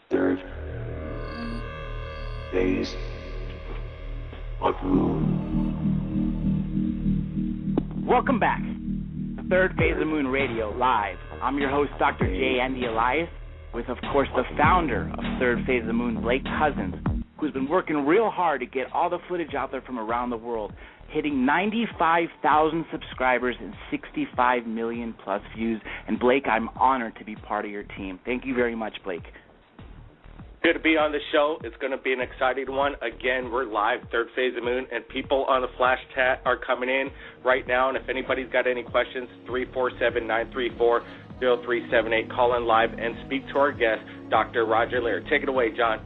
third phase of the moon. Welcome back to Third Phase of the Moon Radio Live. I'm your host, Dr. J. Andy Elias, with, of course, the founder of Third Phase of the Moon, Blake Cousins, who's been working real hard to get all the footage out there from around the world, hitting 95,000 subscribers and 65 million plus views. And Blake, I'm honored to be part of your team. Thank you very much, Blake. Good to be on the show. It's going to be an exciting one. Again, we're live, Third Phase of the Moon, and people on the flash chat are coming in right now. And if anybody's got any questions, 347-934-0378. Call in live and speak to our guest, Dr. Roger Lear. Take it away, John.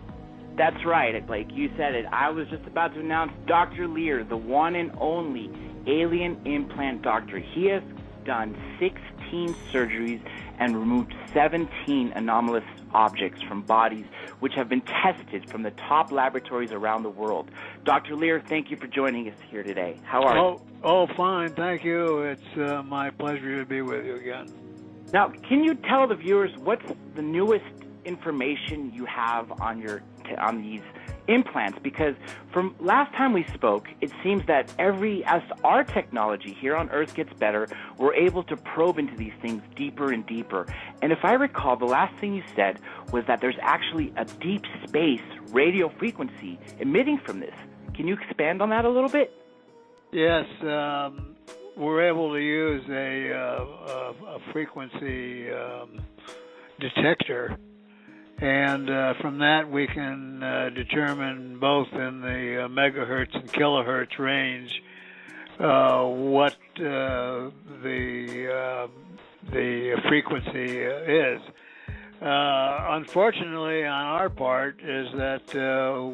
That's right, Blake. You said it. I was just about to announce Dr. Lear, the one and only alien implant doctor. He has done 16 surgeries and removed 17 anomalous objects from bodies which have been tested from the top laboratories around the world. Dr. Lear, thank you for joining us here today. How are you? Oh, fine. Thank you. It's my pleasure to be with you again. Now, can you tell the viewers what's the newest information you have on these implants? Because from last time we spoke, it seems that as our technology here on Earth gets better, we're able to probe into these things deeper and deeper. And if I recall, the last thing you said was that there's actually a deep space radio frequency emitting from this. Can you expand on that a little bit? Yes, we're able to use a frequency detector. And from that, we can determine both in the megahertz and kilohertz range what the frequency is. Unfortunately, on our part, is that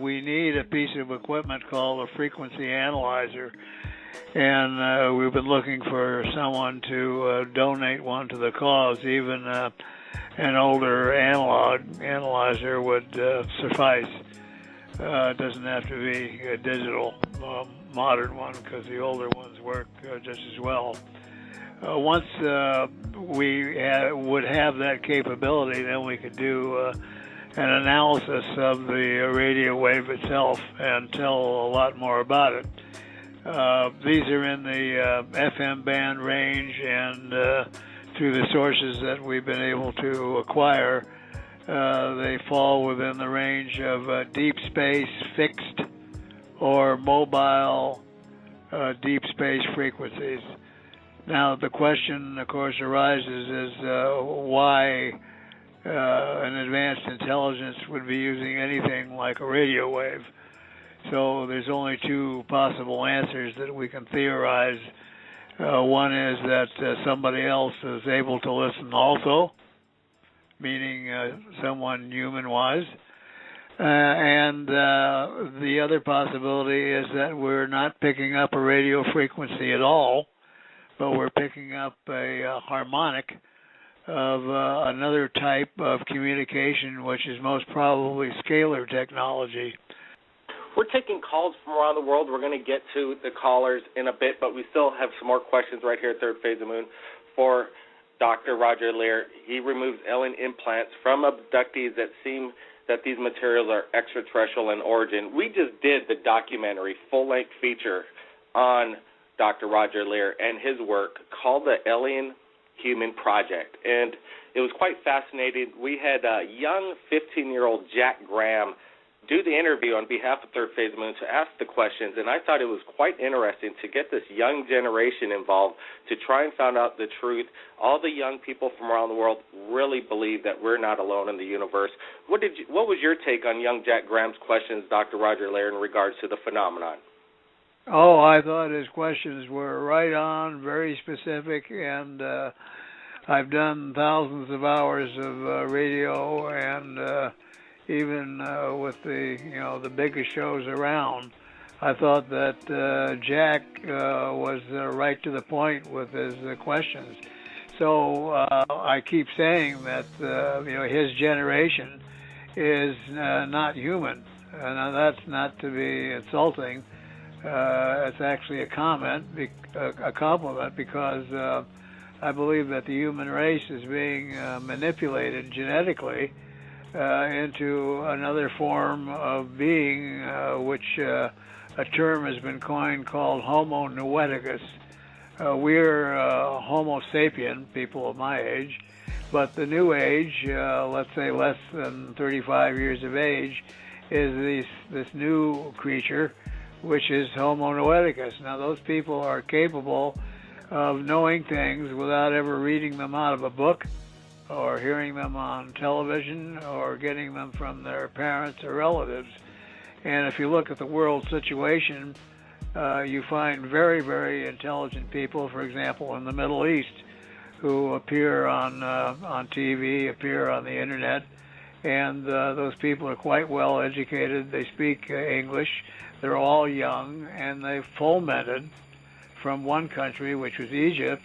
we need a piece of equipment called a frequency analyzer. And we've been looking for someone to donate one to the cause. Even an older analyzer would suffice. It doesn't have to be a digital modern one, because the older ones work just as well. Once we would have that capability, then we could do an analysis of the radio wave itself and tell a lot more about it. These are in the FM band range, and through the sources that we've been able to acquire, they fall within the range of deep space fixed or mobile deep space frequencies. Now, the question, of course, arises is why an advanced intelligence would be using anything like a radio wave. So there's only two possible answers that we can theorize. One is that somebody else is able to listen also, meaning someone human-wise. And the other possibility is that we're not picking up a radio frequency at all, but we're picking up a harmonic of another type of communication, which is most probably scalar technology. We're taking calls from around the world. We're going to get to the callers in a bit, but we still have some more questions right here at Third Phase of the Moon for Dr. Roger Lear. He removes alien implants from abductees that seem that these materials are extraterrestrial in origin. We just did the documentary full-length feature on Dr. Roger Lear and his work called the Alien Human Project, and it was quite fascinating. We had a young 15-year-old Jack Graham do the interview on behalf of Third Phase of the Moon to ask the questions, and I thought it was quite interesting to get this young generation involved to try and find out the truth. All the young people from around the world really believe that we're not alone in the universe. What was your take on young Jack Graham's questions, Dr. Roger Lear, in regards to the phenomenon? Oh, I thought his questions were right on, very specific, and I've done thousands of hours of radio, and even with the biggest shows around, I thought that Jack was right to the point with his questions. So I keep saying that his generation is not human, and that's not to be insulting. It's actually a compliment, because I believe that the human race is being manipulated genetically into another form of being, which a term has been coined called Homo noeticus. We're Homo sapien, people of my age, but the new age, let's say less than 35 years of age, is this new creature, which is Homo noeticus. Now, those people are capable of knowing things without ever reading them out of a book or hearing them on television or getting them from their parents or relatives. And if you look at the world situation, you find very, very intelligent people, for example, in the Middle East, who appear on TV, appear on the internet, and those people are quite well educated. They speak English. They're all young, and they've fomented from one country, which was Egypt,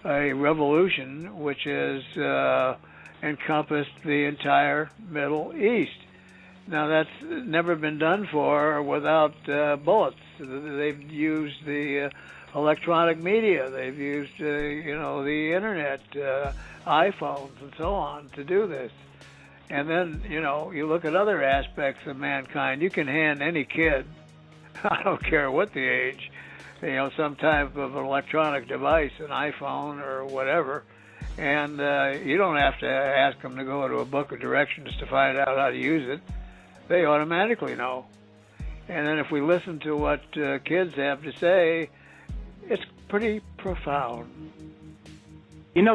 a revolution which has encompassed the entire Middle East. Now, that's never been done for without bullets. They've used the electronic media. They've used, the internet, iPhones, and so on to do this. And then, you look at other aspects of mankind. You can hand any kid, I don't care what the age, some type of electronic device, an iPhone or whatever, and you don't have to ask them to go to a book of directions to find out how to use it. They automatically know. And then if we listen to what kids have to say, it's pretty profound.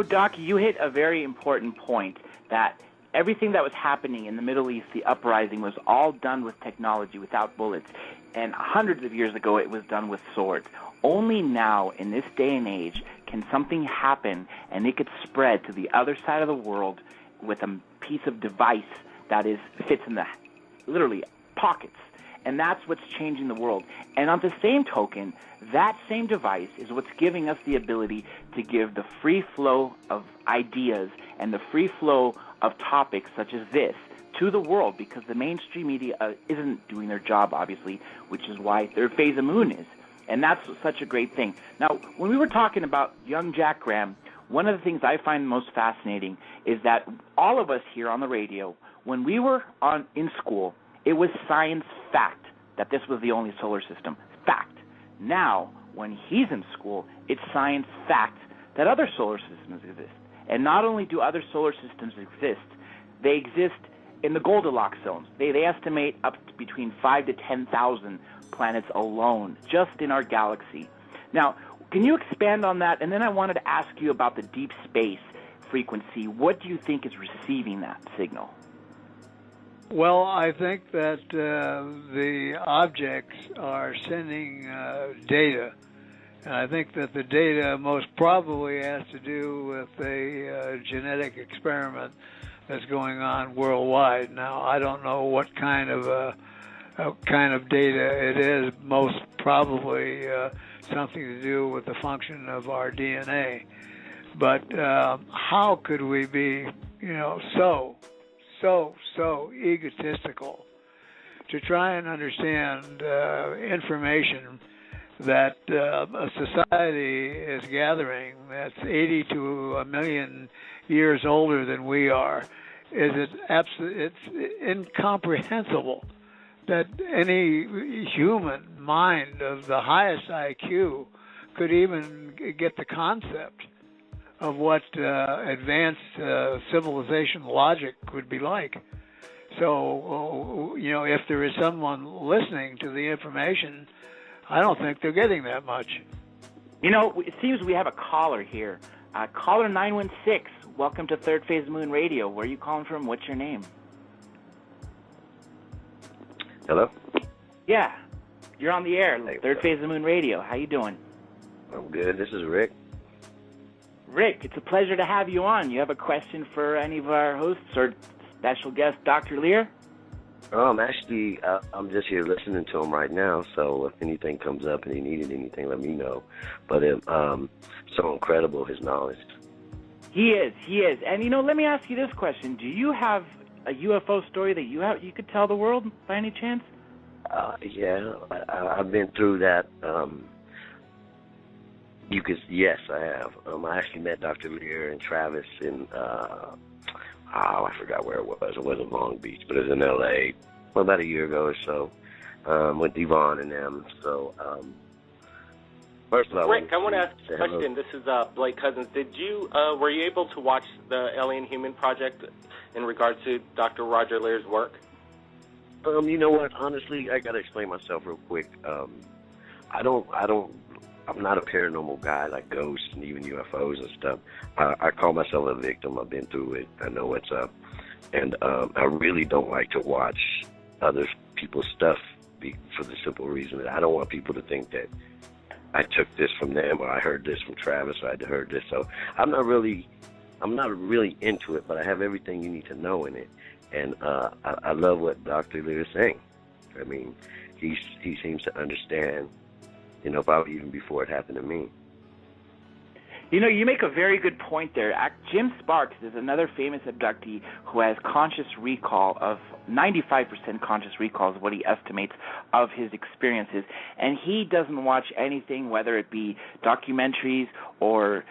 Doc, you hit a very important point, that everything that was happening in the Middle East, the uprising, was all done with technology, without bullets. And hundreds of years ago, it was done with swords. Only now, in this day and age, can something happen and it could spread to the other side of the world with a piece of device that fits in the, literally, pockets. And that's what's changing the world. And on the same token, that same device is what's giving us the ability to give the free flow of ideas and the free flow of topics such as this to the world, because the mainstream media isn't doing their job, obviously, which is why Third Phase of Moon is. And that's such a great thing. Now, when we were talking about young Jack Graham, one of the things I find most fascinating is that all of us here on the radio, when we were in school, it was science fact that this was the only solar system. Fact. Now, when he's in school, it's science fact that other solar systems exist. And not only do other solar systems exist, they exist in the Goldilocks zones. They estimate up to between 5,000 to 10,000 planets alone, just in our galaxy. Now, can you expand on that? And then I wanted to ask you about the deep space frequency. What do you think is receiving that signal? Well, I think that the objects are sending data. And I think that the data most probably has to do with a genetic experiment that's going on worldwide. Now, I don't know what kind of data it is. Most probably something to do with the function of our DNA. But how could we be, so egotistical to try and understand information that a society is gathering that's 80 to a million years older than we are? It's incomprehensible that any human mind of the highest IQ could even get the concept of what advanced civilization logic would be like. So, if there is someone listening to the information, I don't think they're getting that much. It seems we have a caller here. Caller 916, welcome to Third Phase Moon Radio. Where are you calling from? What's your name? Hello? Yeah, you're on the air. Third Phase of Moon Radio. How you doing? I'm good. This is Rick. Rick, it's a pleasure to have you on. You have a question for any of our hosts or special guest, Dr. Lear? Actually, I'm just here listening to him right now, so if anything comes up and he needed anything, let me know. But so incredible, his knowledge. He is. And, let me ask you this question. Do you have a UFO story that you could tell the world by any chance? Yeah, I've been through that. Yes, I have. I actually met Dr. Lear and Travis in, I forgot where it was. It wasn't Long Beach, but it was in L.A. Well, about a year ago or so, with Devon and them. So, first of all, Rick, I want to ask a question. This is Blake Cousins. Were you able to watch the Alien Human Project in regards to Dr. Roger Lear's work? You know what? Honestly, I got to explain myself real quick. I'm not a paranormal guy like ghosts and even UFOs and stuff. I call myself a victim. I've been through it. I know what's up. And I really don't like to watch other people's stuff for the simple reason that I don't want people to think that I took this from them or I heard this from Travis or I heard this. So I'm not really into it, but I have everything you need to know in it. And I love what Dr. Lear is saying. I mean, he seems to understand, probably even before it happened to me. You make a very good point there. Jim Sparks is another famous abductee who has conscious recall of 95% conscious recall is what he estimates of his experiences. And he doesn't watch anything, whether it be documentaries or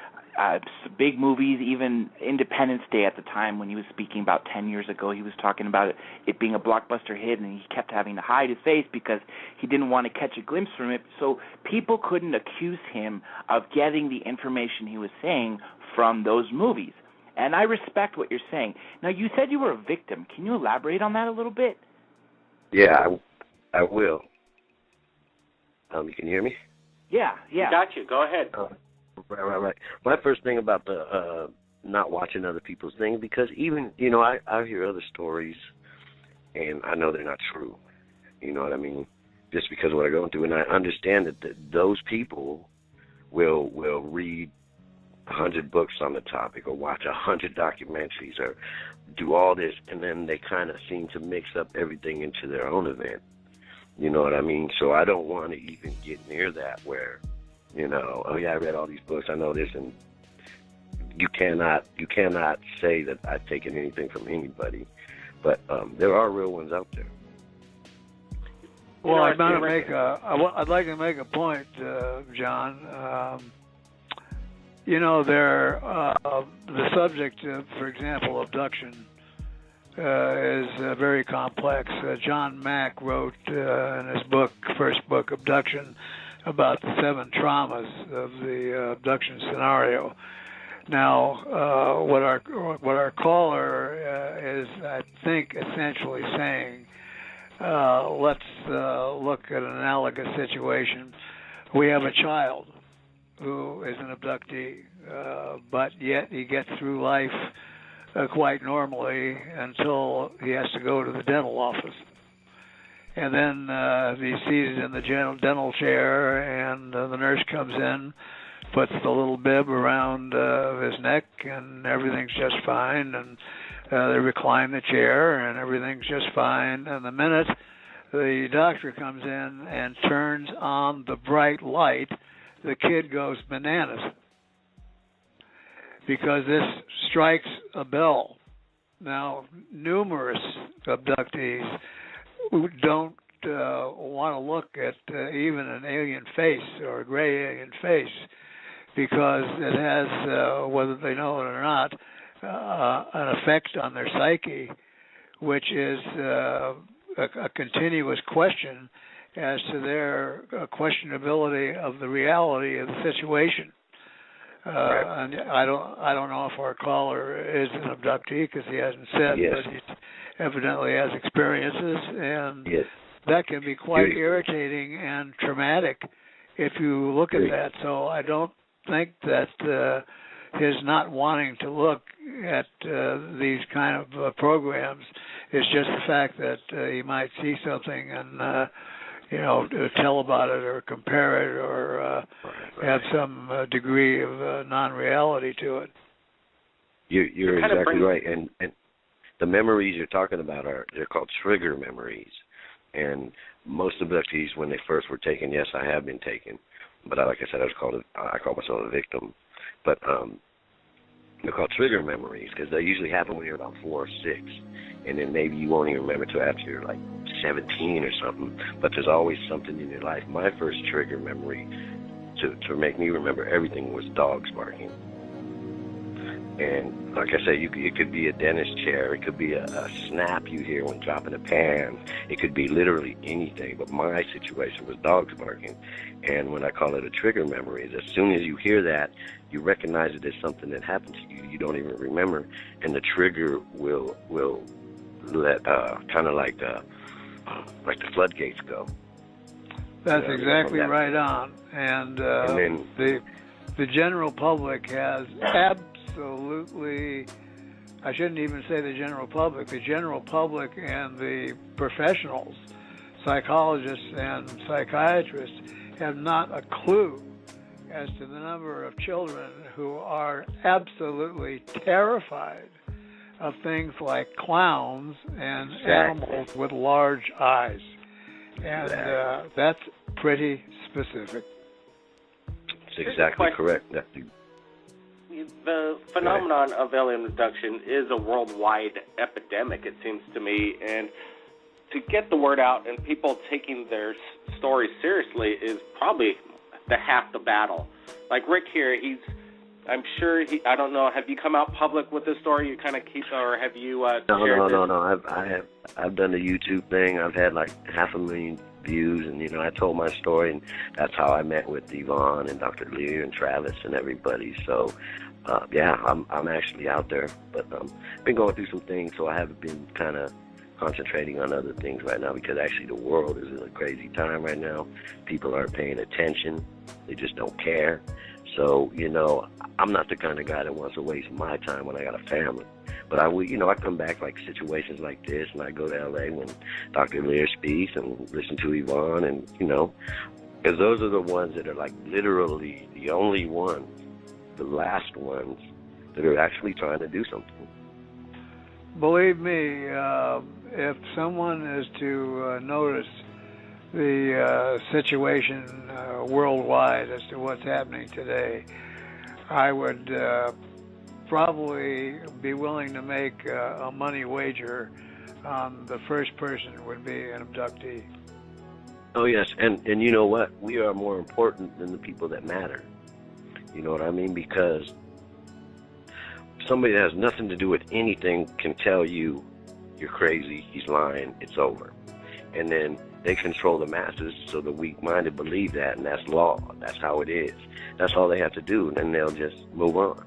big movies, even Independence Day at the time when he was speaking about 10 years ago. He was talking about it being a blockbuster hit, and he kept having to hide his face because he didn't want to catch a glimpse from it. So people couldn't accuse him of getting the information he was saying from those movies. And I respect what you're saying. Now, you said you were a victim. Can you elaborate on that a little bit? Yeah, I will. You can hear me? Yeah. Got you. Go ahead. Right. My first thing about the not watching other people's things, because even, I hear other stories, and I know they're not true. You know what I mean? Just because of what I'm going through. And I understand that those people will read 100 books on the topic or watch 100 documentaries or do all this, and then they kind of seem to mix up everything into their own event. You know what I mean? So I don't want to even get near that where, oh yeah, I read all these books, I know this, and you cannot say that I've taken anything from anybody, but there are real ones out there. Well, I'd like to make a point, John. The subject, for example, abduction, is very complex. John Mack wrote in his first book, Abduction, about the 7 traumas of the abduction scenario. Now, what our caller is, I think, essentially saying, let's look at an analogous situation. We have a child who is an abductee, but yet he gets through life quite normally until he has to go to the dental office. And then he's seated in the dental chair, and the nurse comes in, puts the little bib around his neck, and everything's just fine. And they recline the chair, and everything's just fine. And the minute the doctor comes in and turns on the bright light, the kid goes bananas, because this strikes a bell. Now, numerous abductees who don't want to look at even an alien face or a gray alien face, because it has, whether they know it or not, an effect on their psyche, which is a continuous question as to their questionability of the reality of the situation. And I don't know if our caller is an abductee, because he hasn't said, yes, but he evidently has experiences, and yes, that can be quite irritating and traumatic if you look at that. So I don't think that his not wanting to look at these kind of programs is just the fact that he might see something and tell about it or compare it or have some degree of non-reality to it. You're exactly right, and the memories you're talking about they're called trigger memories, and most abductees, when they first were taken, yes, I have been taken, but like I said, I call myself a victim, but they're called trigger memories because they usually happen when you're about 4 or 6, and then maybe you won't even remember till after you're like 17 or something, but there's always something in your life. My first trigger memory to make me remember everything was dogs barking. And like I say, it could be a dentist chair. It could be a snap you hear when dropping a pan. It could be literally anything. But my situation was dogs barking. And when I call it a trigger memory, is as soon as you hear that, you recognize it as something that happened to you. You don't even remember. And the trigger will let kind of like the floodgates go. That's exactly right on. And then the general public has absolutely, I shouldn't even say the general public and the professionals, psychologists and psychiatrists, have not a clue as to the number of children who are absolutely terrified of things like clowns and animals with large eyes. And that's pretty specific. That's exactly correct. The phenomenon of alien abduction is a worldwide epidemic, it seems to me, and to get the word out and people taking their stories seriously is probably half the battle. Like Rick here, I'm sure I don't know, have you come out public with this story? You kind of keep, or have you shared this? No. I've done the YouTube thing. I've had like 500,000 views, and I told my story, and that's how I met with Yvonne and Dr. Lear and Travis and everybody. So I'm actually out there, but been going through some things, so I haven't been kind of concentrating on other things right now, because actually the world is in a crazy time right now. People aren't paying attention. They just don't care. So, I'm not the kind of guy that wants to waste my time when I got a family. But I come back like situations like this, and I go to L.A. when Dr. Lear speaks and listen to Yvonne, and, because those are the ones that are like literally the only ones, the last ones that are actually trying to do something. Believe me, if someone is to notice the situation worldwide as to what's happening today, I would probably be willing to make a money wager on the first person would be an abductee. Oh, yes, and you know what? We are more important than the people that matter. You know what I mean? Because somebody that has nothing to do with anything can tell you you're crazy, he's lying, it's over. And then they control the masses, so the weak-minded believe that, and that's law. That's how it is. That's all they have to do, and then they'll just move on.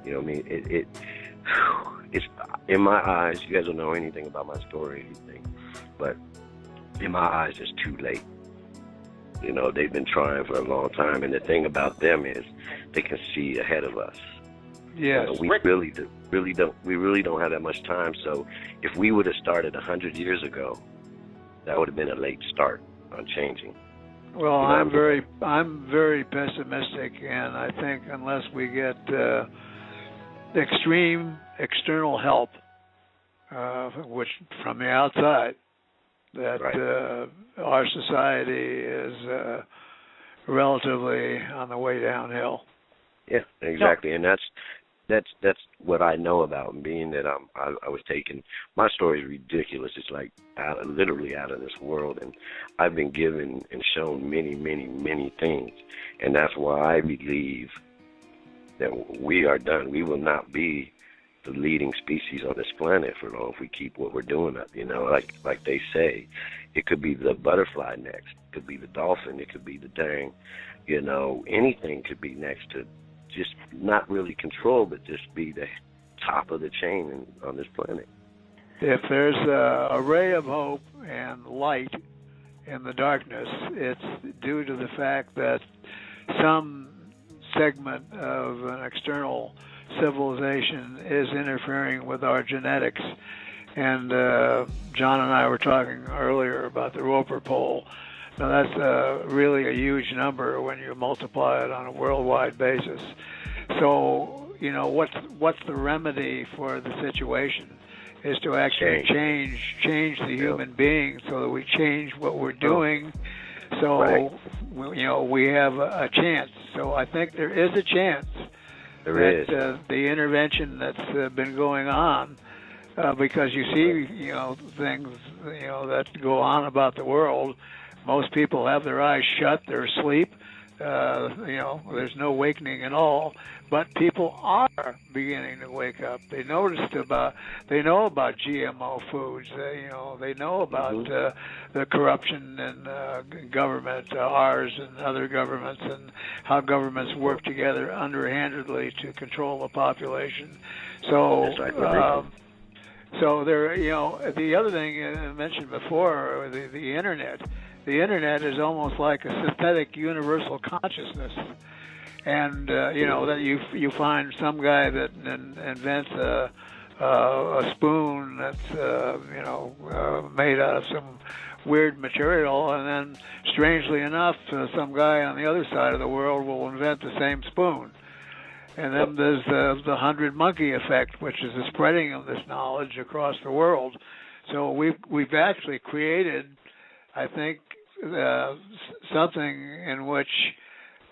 You know what I mean? It's in my eyes, you guys don't know anything about my story or anything, but in my eyes, it's too late. They've been trying for a long time, and the thing about them is they can see ahead of us. Yes. We really don't have that much time. So if we would have started 100 years ago, that would have been a late start on changing. Well, I'm very pessimistic, and I think unless we get extreme external help, which from the outside, that our society is relatively on the way downhill. Yeah, exactly, and that's what I know about, being that I was taken. My story is ridiculous. It's like literally out of this world, and I've been given and shown many, many, many things, and that's why I believe that we are done. We will not be the leading species on this planet for long if we keep what we're doing up. Like they say, it could be the butterfly next, it could be the dolphin, it could be the dang, anything could be next to just not really control, but just be the top of the chain on this planet. If there's a ray of hope and light in the darkness, it's due to the fact that some segment of an external civilization is interfering with our genetics. And John and I were talking earlier about the Roper poll. Now that's really a huge number when you multiply it on a worldwide basis. So, what's the remedy for the situation is to actually change the human being so that we change what we're doing. So, we have a chance. So I think there is a chance that the intervention that's been going on, because you see, things, that go on about the world. Most people have their eyes shut, they're asleep, there's no awakening at all, but people are beginning to wake up. They know about GMO foods. They know about the corruption in government, ours and other governments, and how governments work together underhandedly to control the population. So, so there, the other thing I mentioned before, the internet. The internet is almost like a synthetic universal consciousness, and that you find some guy that invents a spoon that's made out of some weird material, and then strangely enough, some guy on the other side of the world will invent the same spoon. And then there's the 100 monkey effect, which is the spreading of this knowledge across the world. So we've actually created, I think, something in which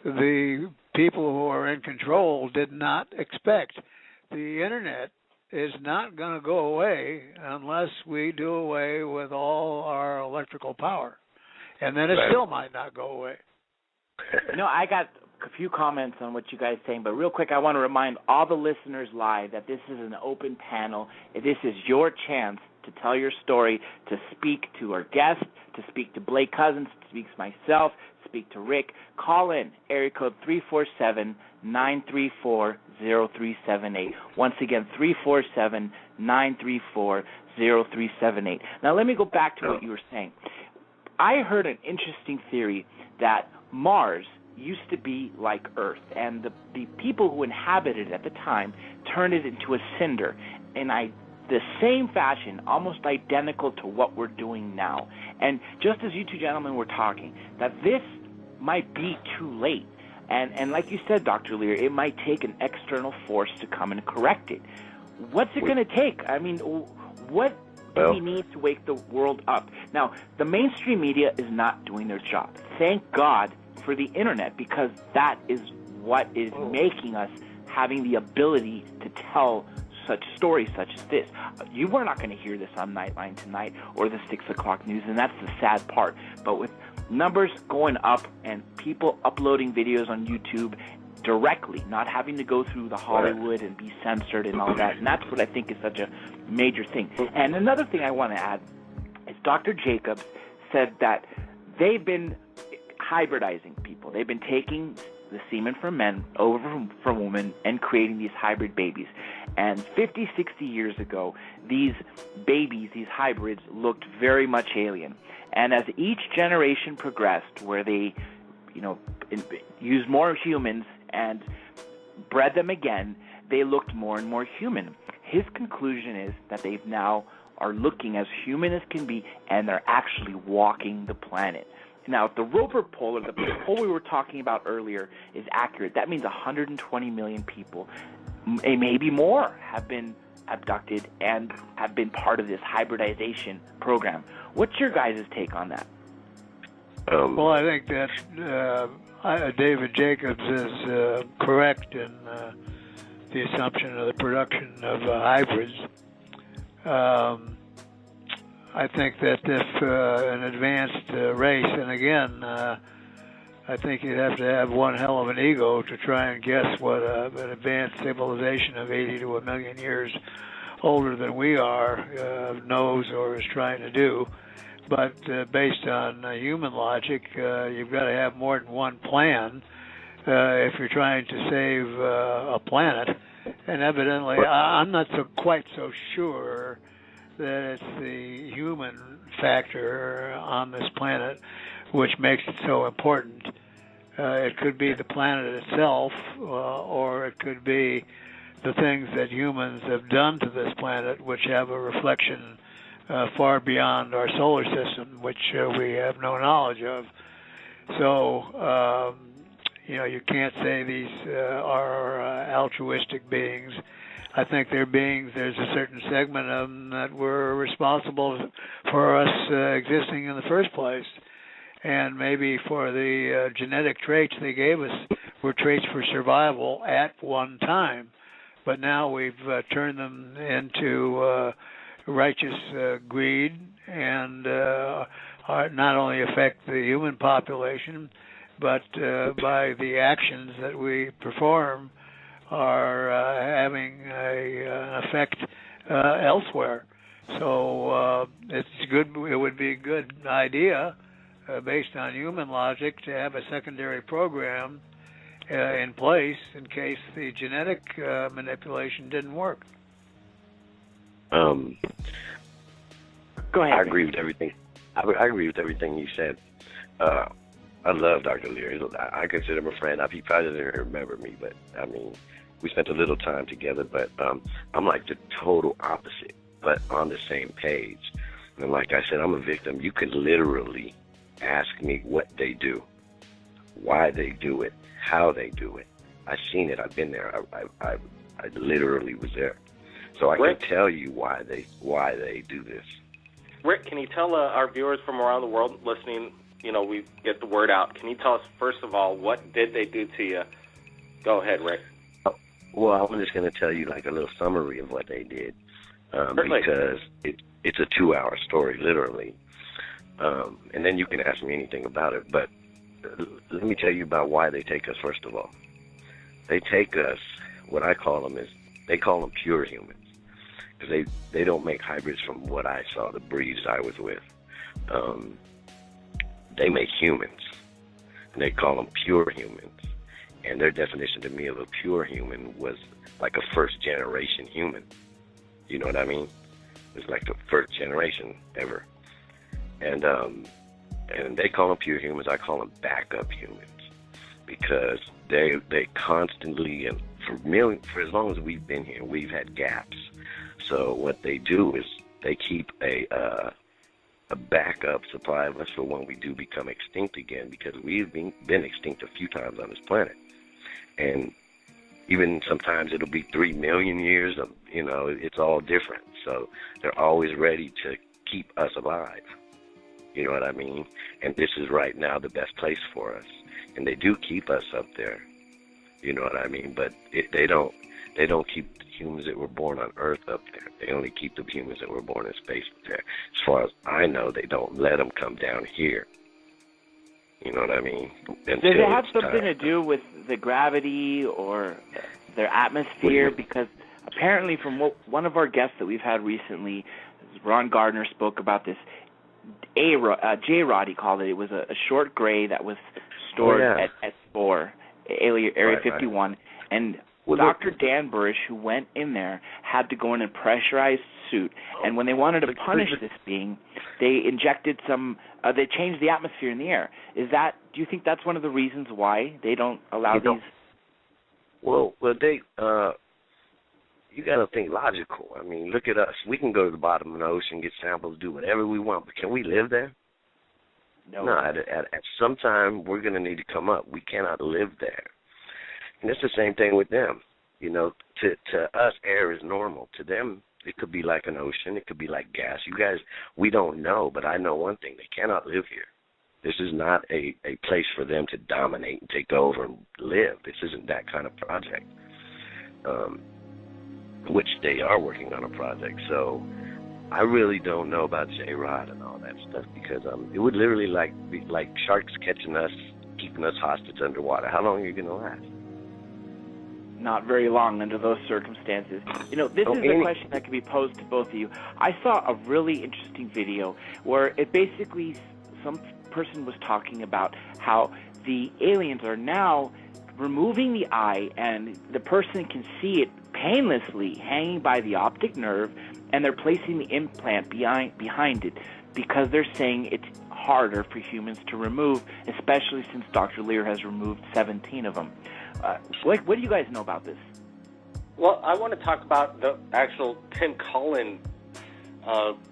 the people who are in control did not expect. The internet is not going to go away unless we do away with all our electrical power, and then it still might not go away. I got a few comments on what you guys are saying, but real quick, I want to remind all the listeners live that this is an open panel. This is your chance to tell your story, to speak to our guest, to speak to Blake Cousins, to speak to myself, speak to Rick. Call in, area code 347-934-0378. Once again, 347-934-0378. Now, let me go back to what you were saying. I heard an interesting theory that Mars used to be like Earth, and the people who inhabited it at the time turned it into a cinder, and the same fashion, almost identical to what we're doing now. And just as you two gentlemen were talking, that this might be too late. And like you said, Dr. Lear, it might take an external force to come and correct it. What's it going to take? I mean, what do we need to wake the world up? Now, the mainstream media is not doing their job. Thank God for the internet, because that is what is making us having the ability to tell such stories such as this. You were not going to hear this on Nightline Tonight or the 6 o'clock news, and that's the sad part. But with numbers going up and people uploading videos on YouTube directly, not having to go through the Hollywood and be censored and all that, and that's what I think is such a major thing. And another thing I want to add is Dr. Jacobs said that they've been hybridizing people. They've been taking the semen from men over from women and creating these hybrid babies. And 50, 60 years ago, these babies, these hybrids, looked very much alien. And as each generation progressed, where they, used more humans and bred them again, they looked more and more human. His conclusion is that they now are looking as human as can be, and they're actually walking the planet. Now, if the Roper poll, or the poll we were talking about earlier, is accurate, that means 120 million people, maybe more, have been abducted and have been part of this hybridization program. What's your guys' take on that? Well, I think that David Jacobs is correct in the assumption of the production of hybrids. I think that if an advanced race, and again, I think you'd have to have one hell of an ego to try and guess what an advanced civilization of 80 to 1 million years older than we are knows or is trying to do. But based on human logic, you've got to have more than one plan if you're trying to save a planet. And evidently, I'm not quite so sure that it's the human factor on this planet which makes it so important. It could be the planet itself, or it could be the things that humans have done to this planet, which have a reflection far beyond our solar system, which we have no knowledge of. So, you can't say these are altruistic beings. I think they're beings, there's a certain segment of them that were responsible for us existing in the first place. And maybe for the genetic traits they gave us were traits for survival at one time. But now we've turned them into righteous greed and not only affect the human population, but by the actions that we perform are having an effect elsewhere. So it's good. It would be a good idea, based on human logic, to have a secondary program in place in case the genetic manipulation didn't work. Go ahead. I agree with everything. I agree with everything you said. I love Dr. Leary. I consider him a friend. He probably doesn't remember me, but I mean, we spent a little time together. But I'm like the total opposite, but on the same page. And like I said, I'm a victim. You could literally ask me what they do, why they do it, how they do it. I've seen it. I've been there. I literally was there. So I can tell you why they do this. Rick, can you tell our viewers from around the world listening, we get the word out. Can you tell us, first of all, what did they do to you? Go ahead, Rick. Well, I'm just going to tell you like a little summary of what they did, because it's a 2-hour story, literally. And then you can ask me anything about it. But let me tell you about why they take us, first of all. They take us, what I call them is, they call them pure humans. Because they don't make hybrids from what I saw, the breeds I was with. They make humans, and they call them pure humans. And their definition to me of a pure human was like a first-generation human. You know what I mean? It's like the first generation ever. And they call them pure humans. I call them backup humans, because they constantly, and for as long as we've been here, we've had gaps. So what they do is they keep a backup supply of us for when we do become extinct again, because we've been extinct a few times on this planet. And even sometimes it'll be 3 million years of, it's all different. So they're always ready to keep us alive. You know what I mean? And this is right now the best place for us. And they do keep us up there. You know what I mean? But they don't keep the humans that were born on Earth up there. They only keep the humans that were born in space up there. As far as I know, they don't let them come down here. You know what I mean? Does it have something to do with the gravity or their atmosphere? Because apparently from one of our guests that we've had recently, Ron Gardner, spoke about this. J-Rod, he called it. It was a short gray that was stored at S4, Area 51. Right. And Dr. Dan Burrish, who went in there, had to go in a pressurized suit. And when they wanted to punish this being, they injected they changed the atmosphere in the air. Do you think that's one of the reasons why they don't allow these? Well, they, you got to think logical. I mean, look at us. We can go to the bottom of the ocean, get samples, do whatever we want, but can we live there? No. At some time, we're going to need to come up. We cannot live there. And it's the same thing with them. To us, air is normal. To them, it could be like an ocean. It could be like gas. You guys, we don't know, but I know one thing. They cannot live here. This is not a place for them to dominate and take over and live. This isn't that kind of project, which they are working on a project. So I really don't know about J-Rod and all that stuff, because it would literally be like sharks catching us, keeping us hostage underwater. How long are you going to last? Not very long under those circumstances. This is a question that could be posed to both of you. I saw a really interesting video where it basically, some person was talking about how the aliens are now removing the eye, and the person can see it painlessly hanging by the optic nerve, and they're placing the implant behind it, because they're saying it's harder for humans to remove, especially since Dr. Lear has removed 17 of them. What do you guys know about this? Well, I want to talk about the actual Tim Cullen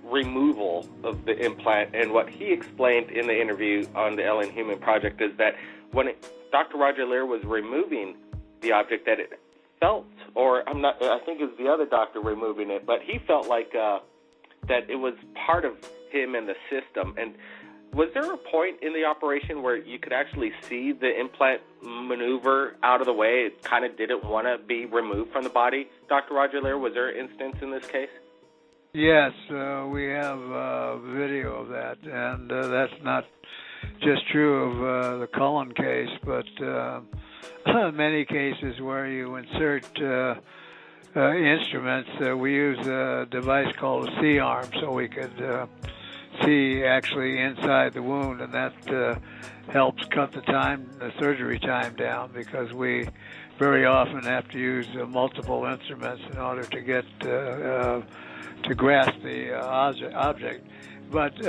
removal of the implant, and what he explained in the interview on the Alien Human Project is that when Dr. Roger Lear was removing the object, that it felt, I think it was the other doctor removing it, but he felt like that it was part of him and the system. And was there a point in the operation where you could actually see the implant maneuver out of the way? It kind of didn't want to be removed from the body, Dr. Roger Lear? Was there an instance in this case? Yes, we have video of that, and that's not just true of the Cullen case, but many cases where you insert instruments. We use a device called a C-arm so we could see actually inside the wound, and that helps cut the surgery time down, because we very often have to use multiple instruments in order to get to grasp the object. But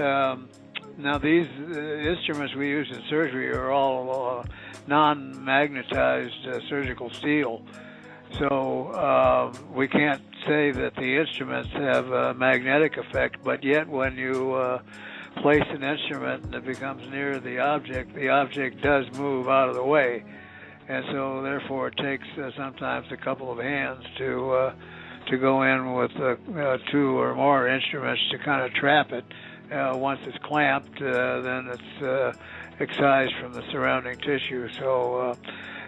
now these instruments we use in surgery are all non-magnetized surgical steel. So we can't say that the instruments have a magnetic effect, but yet when you place an instrument and it becomes near the object does move out of the way. And so therefore it takes sometimes a couple of hands to go in with two or more instruments to kind of trap it. Once it's clamped, then it's excised from the surrounding tissue. So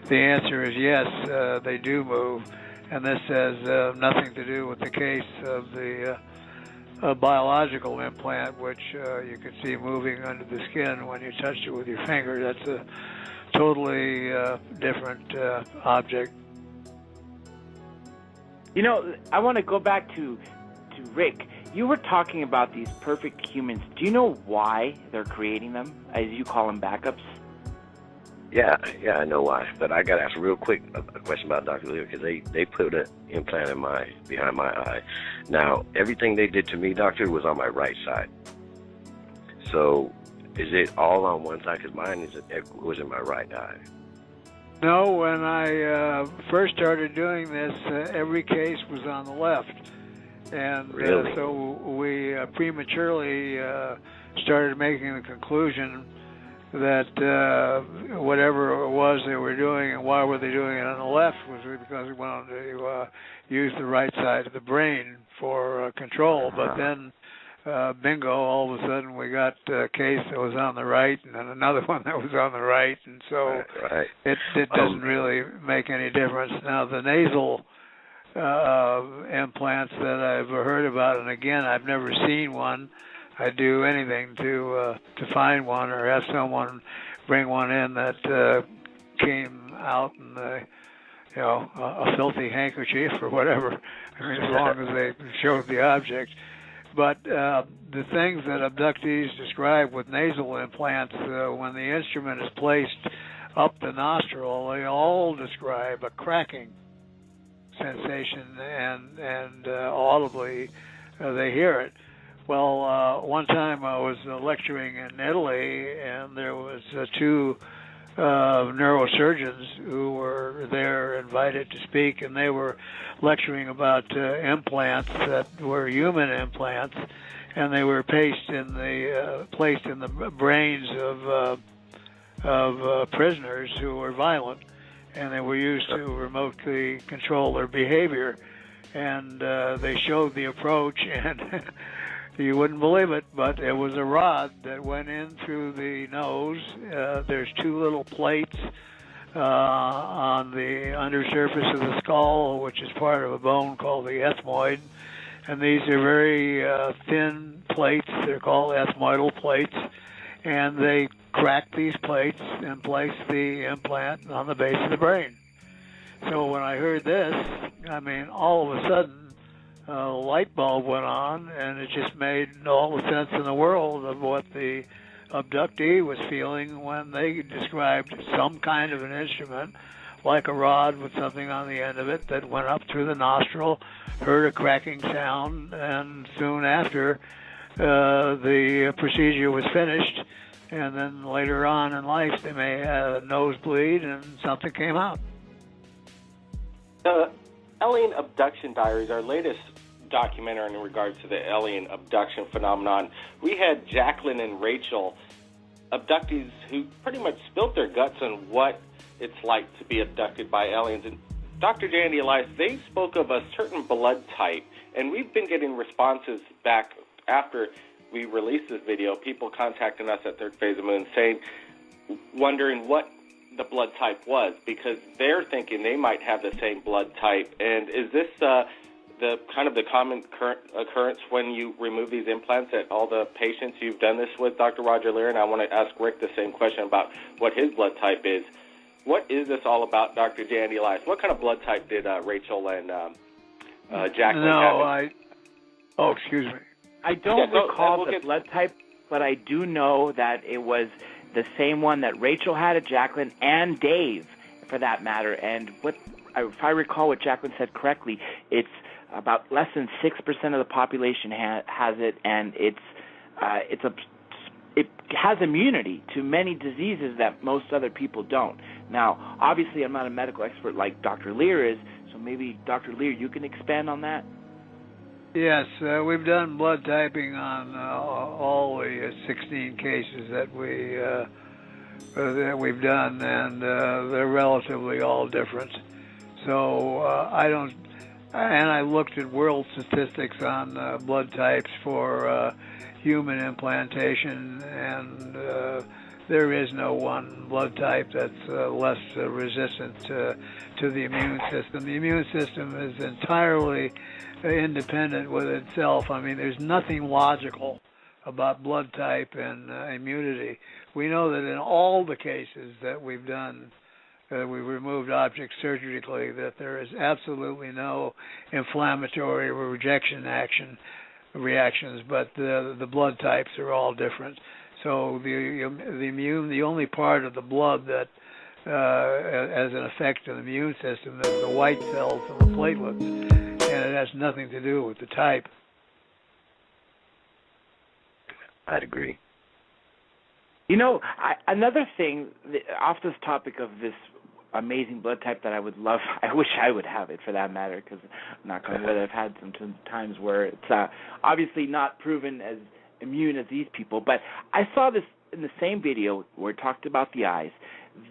the answer is yes, they do move, and this has nothing to do with the case of the biological implant, which you can see moving under the skin when you touch it with your finger. That's a totally different object. You know, I want to go back to Rick. You were talking about these perfect humans. Do you know why they're creating them, as you call them, backups? Yeah, I know why. But I got to ask real quick a question about Dr. Lear, because they put an implant in behind my eye. Now, everything they did to me, doctor, was on my right side. So is it all on one side? Because mine was in my right eye. No, when I first started doing this, every case was on the left. And really? So we prematurely started making the conclusion that whatever it was they were doing and why were they doing it on the left was because we wanted to use the right side of the brain for control. But then, bingo, all of a sudden we got a case that was on the right and then another one that was on the right. And so right. It doesn't really make any difference. Now, the nasal implants that I've heard about, and again, I've never seen one. I'd do anything to find one or have someone bring one in that came out in a filthy handkerchief or whatever. I mean, as long as they showed the object. But the things that abductees describe with nasal implants, when the instrument is placed up the nostril, they all describe a cracking sensation, and audibly they hear it. Well, one time I was lecturing in Italy, and there was two neurosurgeons who were there invited to speak, and they were lecturing about implants that were human implants, and they were placed in the brains of prisoners who were violent, and they were used to remotely control their behavior. And they showed the approach, and you wouldn't believe it, but it was a rod that went in through the nose. There's two little plates on the undersurface of the skull, which is part of a bone called the ethmoid. And these are very thin plates. They're called ethmoidal plates. And they crack these plates and place the implant on the base of the brain. So when I heard this, I mean, all of a sudden, a light bulb went on, and it just made all the sense in the world of what the abductee was feeling when they described some kind of an instrument, like a rod with something on the end of it that went up through the nostril, heard a cracking sound, and soon after the procedure was finished. And then later on in life, they may have a nosebleed and something came out. The Alien Abduction Diaries, our latest documentary in regards to the alien abduction phenomenon. We had Jacqueline and Rachel, abductees who pretty much spilled their guts on what it's like to be abducted by aliens. And Dr. Jandy Elias, they spoke of a certain blood type, and we've been getting responses back after we released this video, people contacting us at Third Phase of Moon saying, wondering what the blood type was, because they're thinking they might have the same blood type. And is this the kind of the common occurrence when you remove these implants at all the patients you've done this with, Dr. Roger Lear? And I want to ask Rick the same question about what his blood type is. What is this all about, Dr. Jandy Elias? What kind of blood type did Rachel and Jacqueline have? Oh, excuse me. I don't recall the blood type, but I do know that it was the same one that Rachel had at Jacqueline and Dave, for that matter. And if I recall what Jacqueline said correctly, it's about less than 6% of the population has it, and it has immunity to many diseases that most other people don't. Now, obviously, I'm not a medical expert like Dr. Lear is, so maybe, Dr. Lear, you can expand on that? Yes, we've done blood typing on all the 16 cases that we've done, and they're relatively all different. So I looked at world statistics on blood types for human implantation, and there is no one blood type that's less resistant to the immune system. The immune system is entirely independent with itself. I mean, there's nothing logical about blood type and immunity. We know that in all the cases that we've done, we've removed objects surgically, that there is absolutely no inflammatory or rejection reactions, but the blood types are all different. So the only part of the blood that has an effect on the immune system is the white cells and the platelets, and it has nothing to do with the type. I'd agree. You know, another thing, off this topic of this amazing blood type that I would love, I wish I would have it for that matter, because knock on wood, I've had some times where it's obviously not proven as immune as these people, but I saw this in the same video where it talked about the eyes.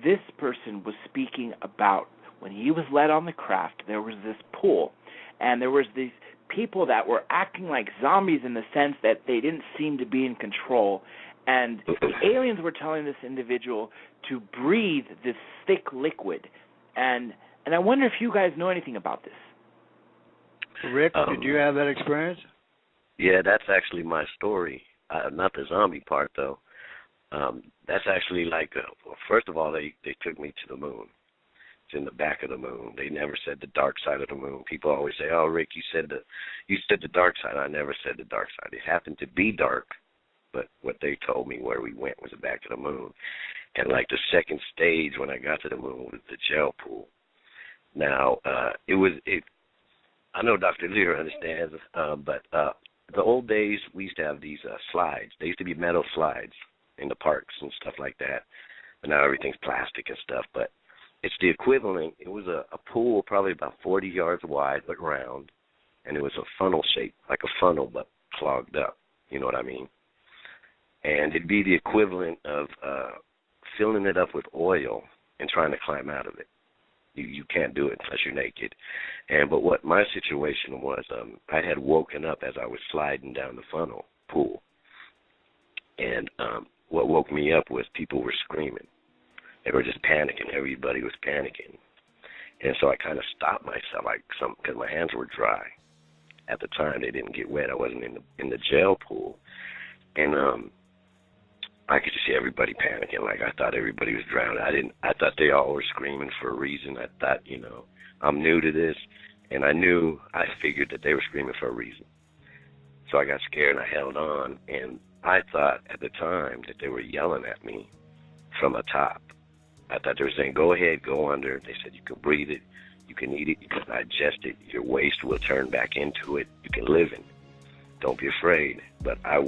This person was speaking about when he was led on the craft, there was this pool, and there was these people that were acting like zombies in the sense that they didn't seem to be in control, and the aliens were telling this individual to breathe this thick liquid, and I wonder if you guys know anything about this. Rick, did you have that experience? Yeah, that's actually my story. Not the zombie part, though. That's actually like, first of all, they took me to the moon. It's in the back of the moon. They never said the dark side of the moon. People always say, "Oh, Rick, you said the dark side." I never said the dark side. It happened to be dark, but what they told me where we went was the back of the moon. And like the second stage when I got to the moon was the gel pool. Now, I know Dr. Lear understands, but the old days, we used to have these slides. They used to be metal slides in the parks and stuff like that. But now everything's plastic and stuff. But it's the equivalent. It was a pool probably about 40 yards wide but round, and it was a funnel shape, like a funnel but clogged up. You know what I mean? And it'd be the equivalent of filling it up with oil and trying to climb out of it. You can't do it unless you're naked. But what my situation was, I had woken up as I was sliding down the funnel pool. And what woke me up was people were screaming. They were just panicking. Everybody was panicking. And so I kind of stopped myself, because my hands were dry. At the time, they didn't get wet. I wasn't in the gel pool. And I could just see everybody panicking. Like, I thought everybody was drowning. I thought they all were screaming for a reason. I thought, I'm new to this, and I figured that they were screaming for a reason. So I got scared and I held on, and I thought at the time that they were yelling at me from atop. I thought they were saying, "Go ahead, go under." They said, "You can breathe it, you can eat it, you can digest it, your waste will turn back into it, you can live in it. Don't be afraid." But I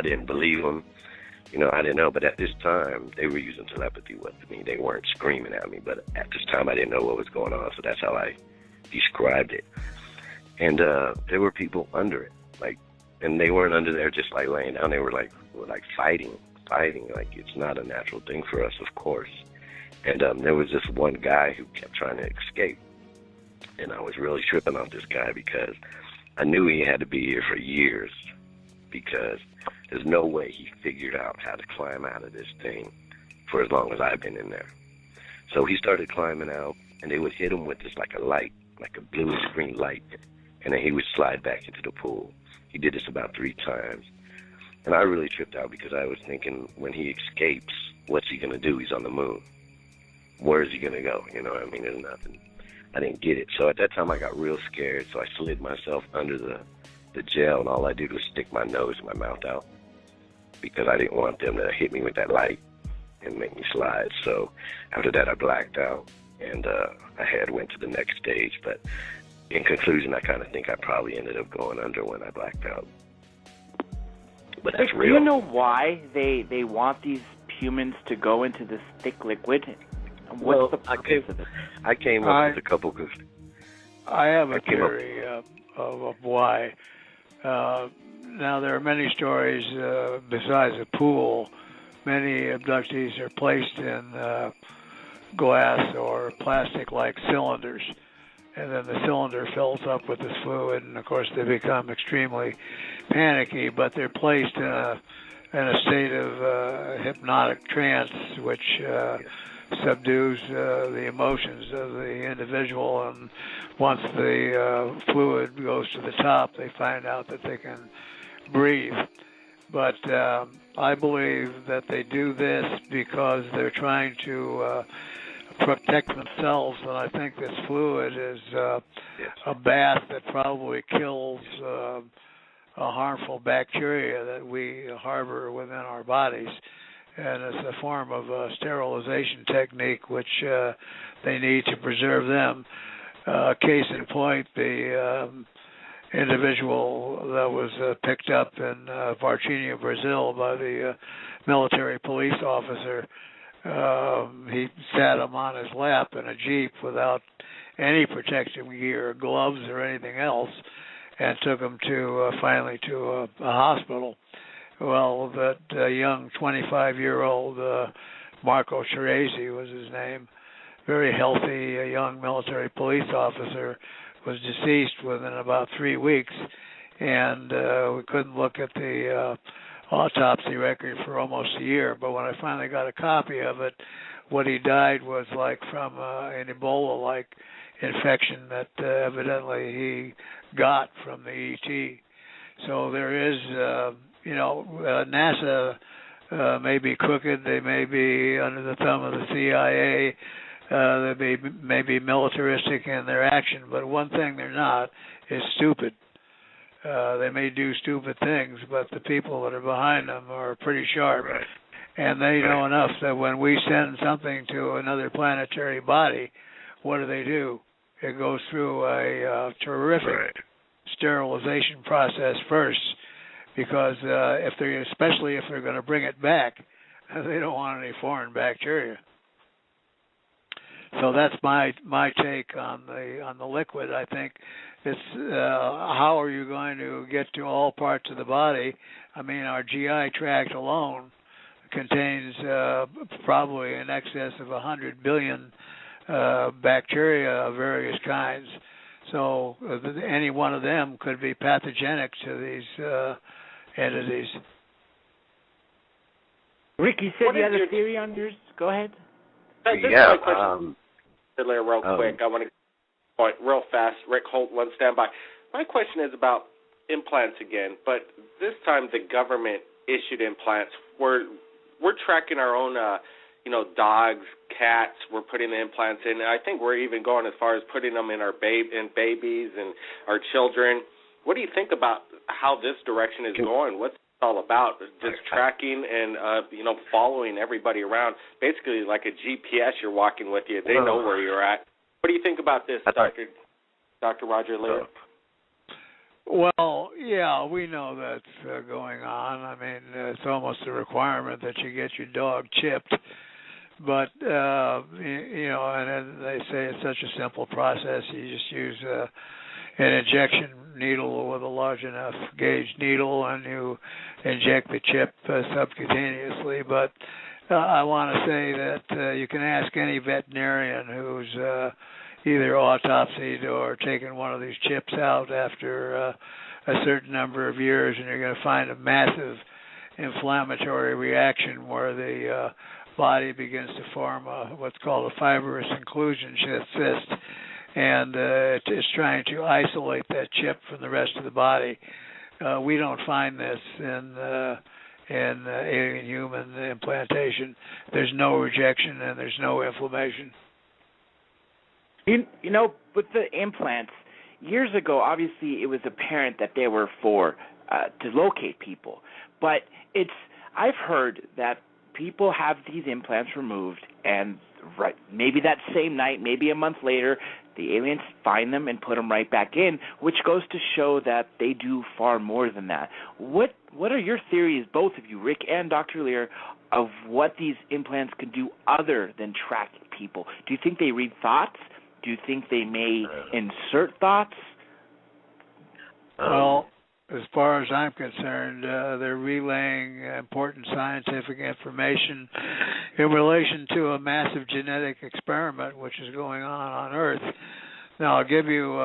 didn't believe them. I didn't know, but at this time, they were using telepathy with me. They weren't screaming at me, but at this time, I didn't know what was going on, so that's how I described it. And there were people under it, and they weren't under there just like laying down. They were like fighting, like it's not a natural thing for us, of course. And there was this one guy who kept trying to escape, and I was really tripping off this guy because I knew he had to be here for years, because there's no way he figured out how to climb out of this thing for as long as I've been in there. So he started climbing out, and they would hit him with this like a light, like a bluish green light, and then he would slide back into the pool. He did this about 3 times. And I really tripped out because I was thinking, when he escapes, what's he going to do? He's on the moon. Where is he going to go? You know what I mean? There's nothing. I didn't get it. So at that time, I got real scared. So I slid myself under the jail, and all I did was stick my nose and my mouth out because I didn't want them to hit me with that light and make me slide. So after that, I blacked out, and I went to the next stage. But in conclusion, I kind of think I probably ended up going under when I blacked out. But that's real. Do you know why they want these humans to go into this thick liquid? What's the purpose of it? I came up with a couple. I have a theory of why. Now, there are many stories besides the pool. Many abductees are placed in glass or plastic-like cylinders, and then the cylinder fills up with this fluid, and of course they become extremely panicky, but they're placed in a state of hypnotic trance, which subdues the emotions of the individual, and once the fluid goes to the top, they find out that they can breathe. But I believe that they do this because they're trying to protect themselves, and I think this fluid is a bath that probably kills a harmful bacteria that we harbor within our bodies, and it's a form of a sterilization technique which they need to preserve them. Case in point, the individual that was picked up in Varginha, Brazil by the military police officer, he sat him on his lap in a Jeep without any protection gear, gloves, or anything else, and took him to finally to a hospital. Well, that young 25-year-old Marco Ceresi was his name, very healthy young military police officer, was deceased within about 3 weeks, and we couldn't look at the autopsy record for almost a year. But when I finally got a copy of it, what he died was like from an Ebola-like infection that evidently he got from the ET. So there is, NASA may be crooked, they may be under the thumb of the CIA, they may be militaristic in their action, but one thing they're not is stupid. They may do stupid things, but the people that are behind them are pretty sharp. Right. And they know enough that when we send something to another planetary body, what do? It goes through a terrific sterilization process first, because especially if they're going to bring it back, they don't want any foreign bacteria. So that's my take on the liquid. I think it's how are you going to get to all parts of the body? I mean, our GI tract alone contains probably in excess of 100 billion bacteria of various kinds. So any one of them could be pathogenic to these entities. Rick, you said you had a theory on yours. Go ahead. Yeah. Real quick, I want to point real fast. Rick, hold one standby. My question is about implants again, but this time the government issued implants. We're tracking our own, dogs, cats. We're putting the implants in. And I think we're even going as far as putting them in our babies and our children. What do you think about how this direction is going? What's it all about? Just tracking and following everybody around, basically like a GPS. You're walking with you. They know where you're at. What do you think about this, Dr. Roger Lear? Well, yeah, we know that's going on. I mean, it's almost a requirement that you get your dog chipped. But, and they say it's such a simple process. You just use an injection needle with a large enough gauge needle, and you inject the chip subcutaneously. But I want to say that you can ask any veterinarian who's either autopsied or taken one of these chips out after a certain number of years, and you're going to find a massive inflammatory reaction where the body begins to form what's called a fibrous inclusion cyst, and it's trying to isolate that chip from the rest of the body. We don't find this in alien human implantation. There's no rejection and there's no inflammation. You know, with the implants, years ago, obviously it was apparent that they were for to locate people. But I've heard that people have these implants removed, and maybe that same night, maybe a month later, the aliens find them and put them right back in, which goes to show that they do far more than that. What are your theories, both of you, Rick and Dr. Lear, of what these implants can do other than track people? Do you think they read thoughts? Do you think they may insert thoughts? Well, as far as I'm concerned, they're relaying important scientific information in relation to a massive genetic experiment which is going on Earth. Now, I'll give you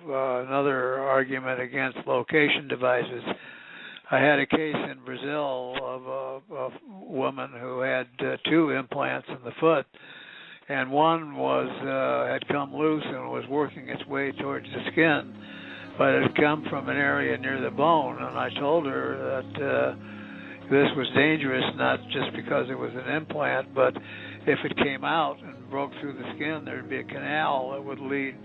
another argument against location devices. I had a case in Brazil of a woman who had 2 implants in the foot, and one had come loose and was working its way towards the skin, but it had come from an area near the bone, and I told her that this was dangerous, not just because it was an implant, but if it came out and broke through the skin, there'd be a canal that would lead